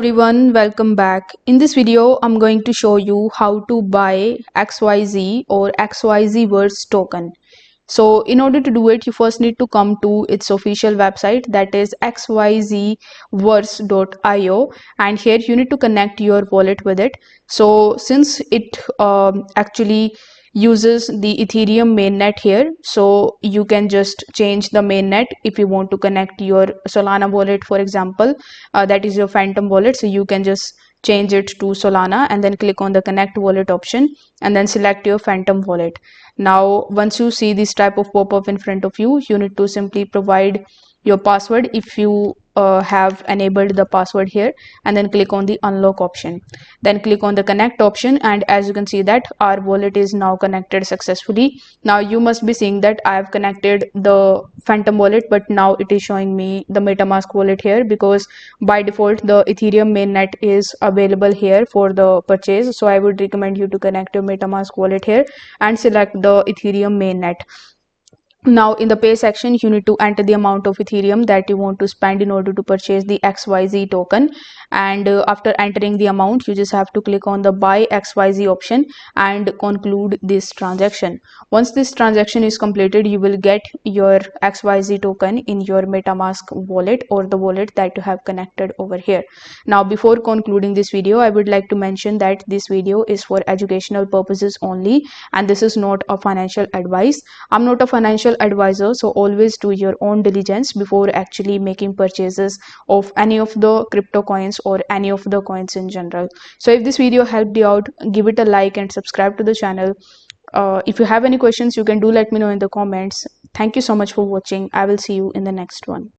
Everyone, welcome back. In this video, I'm going to show you how to buy XYZ or XYZVERSE token. So in order to do it, you first need to come to its official website, that is xyzverse.io, and here you need to connect your wallet with it. So since it actually uses the Ethereum mainnet here, so you can just change the mainnet if you want to connect your Solana wallet, for example. That is your Phantom wallet, so you can just change it to Solana and then click on the connect wallet option and then select your Phantom wallet. Now once you see this type of pop-up in front of you, you need to simply provide your password if you have enabled the password here, and then click on the unlock option, then click on the connect option, and as you can see that our wallet is now connected successfully. Now you must be seeing that I have connected the Phantom wallet, but now it is showing me the MetaMask wallet here because by default the Ethereum mainnet is available here for the purchase. So I would recommend you to connect your MetaMask wallet here and select the Ethereum mainnet. Now in the pay section, you need to enter the amount of Ethereum that you want to spend in order to purchase the XYZ token, and after entering the amount, you just have to click on the buy XYZ option and conclude this transaction. Once this transaction is completed, you will get your XYZ token in your MetaMask wallet or the wallet that you have connected over here. Now before concluding this video, I would like to mention that this video is for educational purposes only, and this is not a financial advice. I'm not a financial advisor, so always do your own diligence before actually making purchases of any of the crypto coins or any of the coins in general. So if this video helped you out, give it a like and subscribe to the channel. If you have any questions, you can do let me know in the comments. Thank you so much for watching. I will see you in the next one.